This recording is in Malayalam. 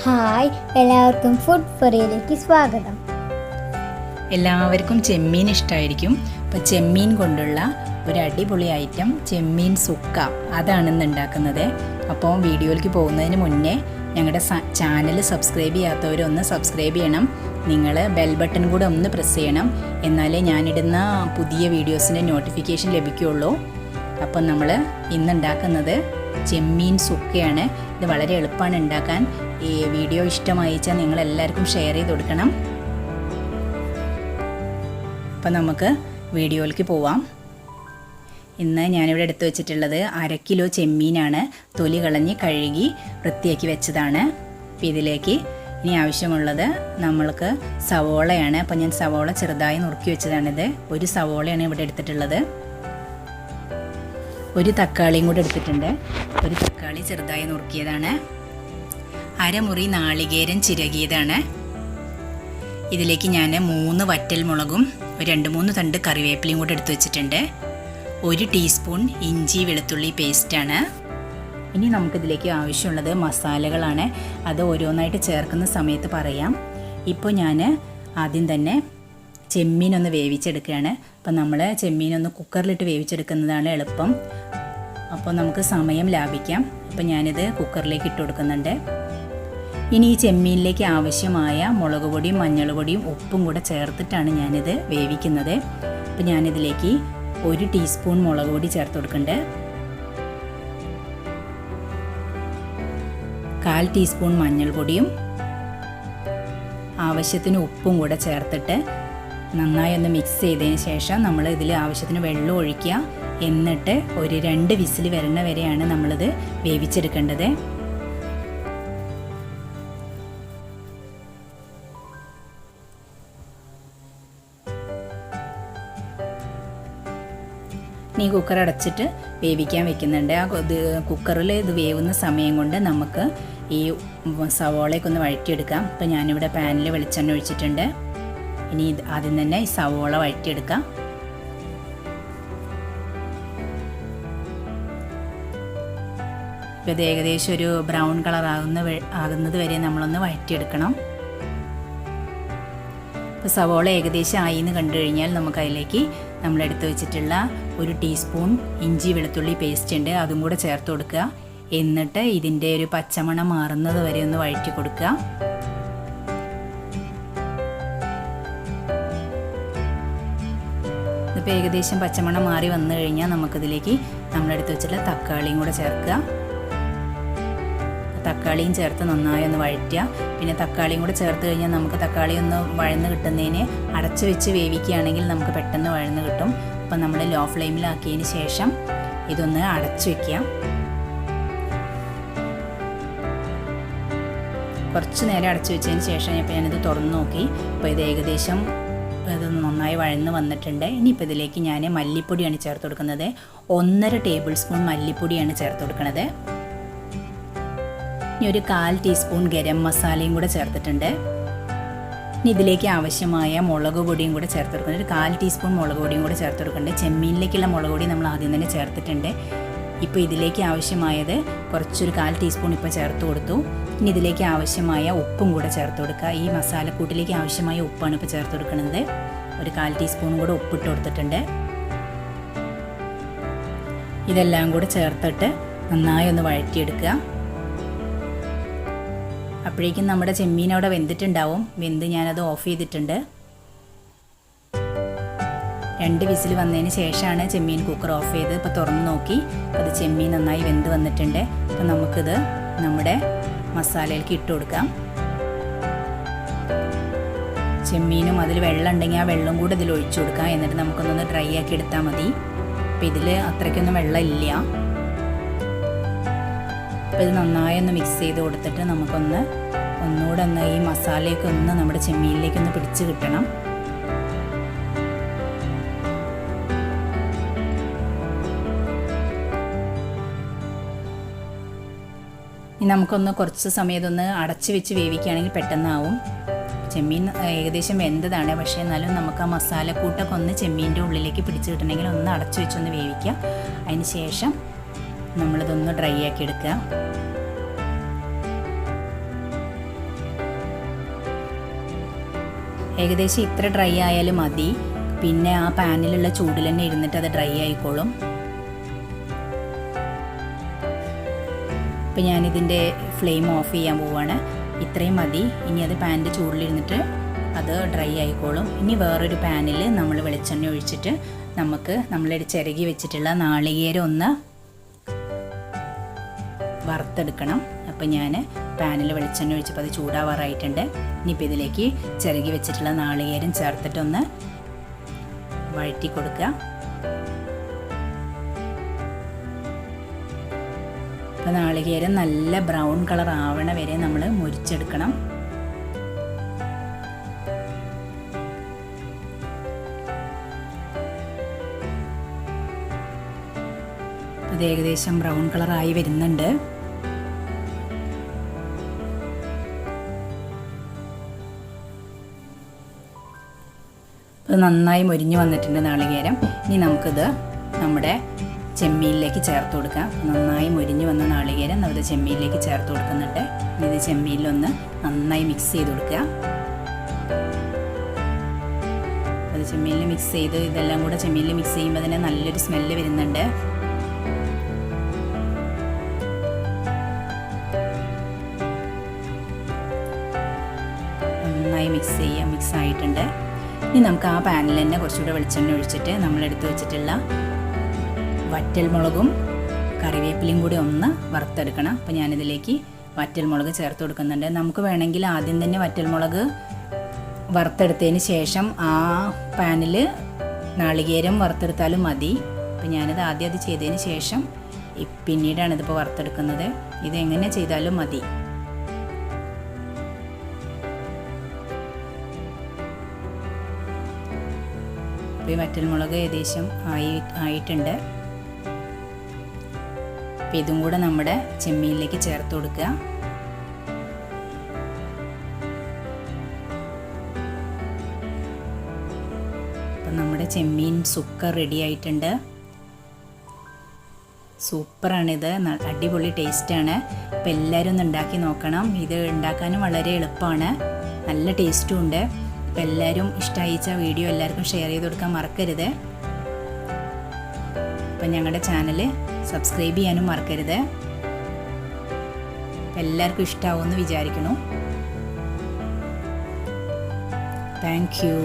ഹായ്, എല്ലാവർക്കും ഫുഡ് ഫൊറിയിലേക്ക് സ്വാഗതം. എല്ലാവർക്കും ചെമ്മീൻ ഇഷ്ടമായിരിക്കും. അപ്പോൾ ചെമ്മീൻ കൊണ്ടുള്ള ഒരു അടിപൊളി ഐറ്റം ചെമ്മീൻ സുക്ക, അതാണ് ഇന്ന് ഉണ്ടാക്കുന്നത്. അപ്പോൾ വീഡിയോയിലേക്ക് പോകുന്നതിന് മുന്നേ ഞങ്ങളുടെ ചാനൽ സബ്സ്ക്രൈബ് ചെയ്യാത്തവരൊന്ന് സബ്സ്ക്രൈബ് ചെയ്യണം. നിങ്ങൾ ബെൽ ബട്ടൺ കൂടെ ഒന്ന് പ്രസ് ചെയ്യണം, എന്നാലേ ഞാനിടുന്ന പുതിയ വീഡിയോസിൻ്റെ നോട്ടിഫിക്കേഷൻ ലഭിക്കുകയുള്ളൂ. അപ്പം നമ്മൾ ഇന്നുണ്ടാക്കുന്നത് ചെമ്മീൻ സുക്കയാണ്. ഇത് വളരെ എളുപ്പമാണ് ഉണ്ടാക്കാൻ. ഈ വീഡിയോ ഇഷ്ടമായിച്ചാൽ നിങ്ങളെല്ലാവർക്കും ഷെയർ ചെയ്ത് കൊടുക്കണം. അപ്പം നമുക്ക് വീഡിയോയിലേക്ക് പോവാം. ഇന്ന് ഞാനിവിടെ എടുത്തു വെച്ചിട്ടുള്ളത് 1/2 കിലോ ചെമ്മീനാണ്. തൊലി കളഞ്ഞ് കഴുകി വൃത്തിയാക്കി വെച്ചതാണ്. അപ്പോൾ ഇതിലേക്ക് ഇനി ആവശ്യമുള്ളത് നമ്മൾക്ക് സവോളയാണ്. അപ്പോൾ ഞാൻ സവോള ചെറുതായി നുറുക്കി വെച്ചതാണിത്. ഒരു സവോളയാണ് ഇവിടെ എടുത്തിട്ടുള്ളത്. ഒരു തക്കാളിയും കൂടെ എടുത്തിട്ടുണ്ട്. ഒരു തക്കാളി ചെറുതായി നുറുക്കിയതാണ്. 1/2 മുറി നാളികേരം ചിരകിയതാണ്. ഇതിലേക്ക് ഞാൻ 3 വറ്റൽ മുളകും 2-3 തണ്ട് കറിവേപ്പിലയും കൂടെ എടുത്തു വെച്ചിട്ടുണ്ട്. 1 ടീസ്പൂൺ ഇഞ്ചി വെളുത്തുള്ളി പേസ്റ്റാണ്. ഇനി നമുക്കിതിലേക്ക് ആവശ്യമുള്ളത് മസാലകളാണ്. അത് ഓരോന്നായിട്ട് ചേർക്കുന്ന സമയത്ത് പറയാം. ഇപ്പോൾ ഞാൻ ആദ്യം തന്നെ ചെമ്മീനൊന്ന് വേവിച്ചെടുക്കുകയാണ്. അപ്പം നമ്മൾ ചെമ്മീനൊന്ന് കുക്കറിലിട്ട് വേവിച്ചെടുക്കുന്നതാണ് എളുപ്പം. അപ്പോൾ നമുക്ക് സമയം ലാഭിക്കാം. അപ്പോൾ ഞാനിത് കുക്കറിലേക്ക് ഇട്ട് കൊടുക്കുന്നുണ്ട്. ഇനി ഈ ചെമ്മീനിലേക്ക് ആവശ്യമായ മുളക് പൊടിയും മഞ്ഞൾ പൊടിയും ഉപ്പും കൂടെ ചേർത്തിട്ടാണ് ഞാനിത് വേവിക്കുന്നത്. അപ്പോൾ ഞാനിതിലേക്ക് 1 ടീസ്പൂൺ മുളക് പൊടി ചേർത്ത് കൊടുക്കുന്നുണ്ട്. 1/4 ടീസ്പൂൺ മഞ്ഞൾപ്പൊടിയും ആവശ്യത്തിന് ഉപ്പും കൂടെ ചേർത്തിട്ട് നന്നായി ഒന്ന് മിക്സ് ചെയ്തതിന് ശേഷം നമ്മൾ ഇതിൽ ആവശ്യത്തിന് വെള്ളം ഒഴിക്കുക. എന്നിട്ട് ഒരു 2 വിസിൽ വരുന്ന വരെയാണ് നമ്മളിത് വേവിച്ചെടുക്കേണ്ടത്. ഇനി കുക്കർ അടച്ചിട്ട് വേവിക്കാൻ വെക്കുന്നുണ്ട്. ആ കുക്കറിൽ ഇത് വേവുന്ന സമയം കൊണ്ട് നമുക്ക് ഈ സവോളയൊക്കെ ഒന്ന് വഴറ്റിയെടുക്കാം. അപ്പോൾ ഞാനിവിടെ പാനിൽ വെളിച്ചെണ്ണ ഒഴിച്ചിട്ടുണ്ട്. ഇനി ആദ്യം തന്നെ ഈ സവോള വഴറ്റിയെടുക്കാം. ഇപ്പോൾ ഇത് ഏകദേശം ഒരു ബ്രൗൺ കളർ ആകുന്നത് വരെ നമ്മളൊന്ന് വഴറ്റിയെടുക്കണം. ഇപ്പോൾ സവോള ഏകദേശം ആയി എന്ന് കണ്ടു കഴിഞ്ഞാൽ നമുക്ക് അതിലേക്ക് നമ്മളെടുത്ത് വെച്ചിട്ടുള്ള 1 ടീസ്പൂൺ ഇഞ്ചി വെളുത്തുള്ളി പേസ്റ്റ് ഉണ്ട്, അതും കൂടെ ചേർത്ത് കൊടുക്കുക. എന്നിട്ട് ഇതിൻ്റെ ഒരു പച്ചമണം മാറുന്നത് വരെ ഒന്ന് വഴറ്റി കൊടുക്കുക. ഇപ്പോൾ ഏകദേശം പച്ചമണം മാറി വന്നു കഴിഞ്ഞാൽ നമുക്കിതിലേക്ക് നമ്മളെടുത്ത് വെച്ചിട്ടുള്ള തക്കാളിയും കൂടെ ചേർക്കുക. തക്കാളിയും ചേർത്ത് നന്നായി ഒന്ന് വഴറ്റുക. പിന്നെ തക്കാളിയും കൂടെ ചേർത്ത് കഴിഞ്ഞാൽ നമുക്ക് തക്കാളി ഒന്ന് വഴന്ന് കിട്ടുന്നതിന് അടച്ച് വെച്ച് വേവിക്കുകയാണെങ്കിൽ നമുക്ക് പെട്ടെന്ന് വഴന്ന് കിട്ടും. അപ്പം നമ്മൾ ലോ ഫ്ലെയിമിലാക്കിയതിന് ശേഷം ഇതൊന്ന് അടച്ചു വയ്ക്കാം. കുറച്ച് നേരം അടച്ചു വെച്ചതിന് ശേഷം ഇപ്പോൾ ഞാനിത് തുറന്ന് നോക്കി. അപ്പോൾ ഇത് ഏകദേശം ഇത് നന്നായി വഴന്ന് വന്നിട്ടുണ്ട്. ഇനിയിപ്പോൾ ഇതിലേക്ക് ഞാൻ മല്ലിപ്പൊടിയാണ് ചേർത്ത് കൊടുക്കുന്നത്. 1.5 ടേബിൾ സ്പൂൺ മല്ലിപ്പൊടിയാണ് ചേർത്ത് കൊടുക്കുന്നത്. ഇനി ഒരു 1/4 ടീസ്പൂൺ ഗരം മസാലയും കൂടെ ചേർത്തിട്ടുണ്ട്. ഇനി ഇതിലേക്ക് ആവശ്യമായ മുളക് പൊടിയും കൂടെ ചേർത്ത് കൊടുക്കുന്നുണ്ട്. ഒരു 1/4 ടീസ്പൂൺ മുളക് പൊടിയും കൂടെ ചേർത്ത് കൊടുക്കുന്നുണ്ട്. ചെമ്മീനിലേക്കുള്ള മുളക് പൊടി നമ്മൾ ആദ്യം തന്നെ ചേർത്തിട്ടുണ്ട്. ഇപ്പോൾ ഇതിലേക്ക് ആവശ്യമായത് കുറച്ചൊരു 1/4 ടീസ്പൂൺ ഇപ്പോൾ ചേർത്ത് കൊടുത്തു. ഇനി ഇതിലേക്ക് ആവശ്യമായ ഉപ്പും കൂടെ ചേർത്ത് കൊടുക്കുക. ഈ മസാലക്കൂട്ടിലേക്ക് ആവശ്യമായ ഉപ്പാണ് ഇപ്പോൾ ചേർത്ത് കൊടുക്കുന്നത്. ഒരു 1/4 ടീസ്പൂൺ കൂടെ ഉപ്പിട്ട് കൊടുത്തിട്ടുണ്ട്. ഇതെല്ലാം കൂടെ ചേർത്തിട്ട് നന്നായി ഒന്ന് വഴറ്റിയെടുക്കുക. അപ്പോഴേക്കും നമ്മുടെ ചെമ്മീൻ അവിടെ വെന്തിട്ടുണ്ടാവും. വെന്ത് ഞാനത് ഓഫ് ചെയ്തിട്ടുണ്ട്. 2 വിസിൽ വന്നതിന് ശേഷമാണ് ചെമ്മീൻ കുക്കർ ഓഫ് ചെയ്ത്. ഇപ്പോൾ തുറന്ന് നോക്കി അത് ചെമ്മീൻ നന്നായി വെന്ത് വന്നിട്ടുണ്ട്. അപ്പോൾ നമുക്കിത് നമ്മുടെ മസാലയിലേക്ക് ഇട്ട് കൊടുക്കാം. ചെമ്മീനും അതിൽ വെള്ളം ഉണ്ടെങ്കിൽ ആ വെള്ളം കൂടെ ഇതിൽ ഒഴിച്ചു കൊടുക്കാം. എന്നിട്ട് നമുക്കൊന്നൊന്ന് ഡ്രൈ ആക്കി എടുത്താൽ മതി. അപ്പോൾ ഇതിൽ അത്രയ്ക്കൊന്നും വെള്ളം ഇല്ല. അപ്പോൾ ഇത് നന്നായി ഒന്ന് മിക്സ് ചെയ്ത് കൊടുത്തിട്ട് ഒന്നുകൂടെ ഒന്ന് ഈ മസാലയൊക്കെ ഒന്ന് നമ്മുടെ ചെമ്മീനിലേക്കൊന്ന് പിടിച്ച് കിട്ടണം. ഇനി നമുക്കൊന്ന് കുറച്ച് സമയം ഇതൊന്ന് അടച്ച് വെച്ച് വേവിക്കുകയാണെങ്കിൽ പെട്ടെന്നാവും. ചെമ്മീൻ ഏകദേശം വെന്തതാണ്. പക്ഷേ എന്നാലും നമുക്ക് ആ മസാലക്കൂട്ടൊക്കെ ഒന്ന് ചെമ്മീൻ്റെ ഉള്ളിലേക്ക് പിടിച്ച് കിട്ടണമെങ്കിൽ ഒന്ന് അടച്ച് വെച്ചൊന്ന് വേവിക്കുക. അതിന് ശേഷം നമ്മളിതൊന്ന് ഡ്രൈ ആക്കി എടുക്കുക. ഏകദേശം ഇത്ര ഡ്രൈ ആയാലും മതി. പിന്നെ ആ പാനിലുള്ള ചൂടിൽ തന്നെ ഇരുന്നിട്ട് അത് ഡ്രൈ ആയിക്കോളും. ഇപ്പം ഞാനിതിൻ്റെ ഫ്ലെയിം ഓഫ് ചെയ്യാൻ പോവുകയാണ്. ഇത്രയും മതി. ഇനി അത് പാനിൻ്റെ ചൂടിലിരുന്നിട്ട് അത് ഡ്രൈ ആയിക്കോളും. ഇനി വേറൊരു പാനിൽ നമ്മൾ വെളിച്ചെണ്ണ ഒഴിച്ചിട്ട് നമുക്ക് നമ്മളുടെ ചിരകി വെച്ചിട്ടുള്ള നാളികേരം ഒന്ന് വറുത്തെടുക്കണം. അപ്പം ഞാൻ പാനിൽ വെളിച്ചെണ്ണ ഒഴിച്ചപ്പോൾ അത് ചൂടാവാറായിട്ടുണ്ട്. ഇനിയിപ്പോൾ ഇതിലേക്ക് ചിരകി വെച്ചിട്ടുള്ള നാളികേരം ചേർത്തിട്ടൊന്ന് വഴറ്റി കൊടുക്കുക. അപ്പോൾ നാളികേരം നല്ല ബ്രൗൺ കളർ ആവണ വരെ നമ്മൾ മുരിച്ചെടുക്കണം. അത് ഏകദേശം ബ്രൗൺ കളറായി വരുന്നുണ്ട്. അത് നന്നായി മൊരിഞ്ഞ് വന്നിട്ടുണ്ട് നാളികേരം. ഇനി നമുക്കിത് നമ്മുടെ ചെമ്മീനിലേക്ക് ചേർത്ത് കൊടുക്കാം. നന്നായി മൊരിഞ്ഞ് വന്ന നാളികേരം നമ്മൾ ചെമ്മീനിലേക്ക് ചേർത്ത് കൊടുക്കുന്നുണ്ട്. ഇനി ഇത് ചെമ്മീനിലൊന്ന് നന്നായി മിക്സ് ചെയ്ത് കൊടുക്കുക. അത് ചെമ്മീനിൽ മിക്സ് ചെയ്ത് ഇതെല്ലാം കൂടെ ചെമ്മീനിൽ മിക്സ് ചെയ്യുമ്പോൾ തന്നെ നല്ലൊരു സ്മെല്ല് വരുന്നുണ്ട്. നന്നായി മിക്സ് ചെയ്യുക. മിക്സ് ആയിട്ടുണ്ട്. ഇനി നമുക്ക് ആ പാനിൽ തന്നെ കുറച്ചുകൂടെ വെളിച്ചെണ്ണ ഒഴിച്ചിട്ട് നമ്മളെടുത്ത് വെച്ചിട്ടുള്ള വറ്റൽമുളകും കറിവേപ്പിലയും കൂടി ഒന്ന് വറുത്തെടുക്കണം. അപ്പോൾ ഞാനിതിലേക്ക് വറ്റൽമുളക് ചേർത്ത് കൊടുക്കുന്നുണ്ട്. നമുക്ക് വേണമെങ്കിൽ ആദ്യം തന്നെ വറ്റൽമുളക് വറുത്തെടുത്തതിന് ശേഷം ആ പാനിൽ നാളികേരം വറുത്തെടുത്താലും മതി. അപ്പോൾ ഞാനിത് ആദ്യം അത് ചെയ്തതിന് ശേഷം പിന്നീടാണ് ഇതിപ്പോൾ വറുത്തെടുക്കുന്നത്. ഇതെങ്ങനെ ചെയ്താലും മതി. അപ്പോൾ ഈ വറ്റൽമുളക് ഏകദേശം ആയിട്ടുണ്ട്. അപ്പോൾ ഇതും കൂടെ നമ്മുടെ ചെമ്മീനിലേക്ക് ചേർത്ത് കൊടുക്കുക. അപ്പം നമ്മുടെ ചെമ്മീൻ സുക്ക റെഡി ആയിട്ടുണ്ട്. സൂപ്പറാണിത്. അടിപൊളി ടേസ്റ്റാണ്. അപ്പോൾ എല്ലാവരും ഒന്ന് ഉണ്ടാക്കി നോക്കണം. ഇത് ഉണ്ടാക്കാനും വളരെ എളുപ്പമാണ്. നല്ല ടേസ്റ്റും ഉണ്ട്. അപ്പോൾ എല്ലാവരും ഇഷ്ടമായിച്ച വീഡിയോ എല്ലാവർക്കും ഷെയർ ചെയ്ത് കൊടുക്കാൻ മറക്കരുത്. അപ്പം ഞങ്ങളുടെ ചാനൽ സബ്സ്ക്രൈബ് ചെയ്യാനും മറക്കരുത്. എല്ലാവർക്കും ഇഷ്ടമാവുമെന്ന് വിചാരിക്കുന്നു. Thank you.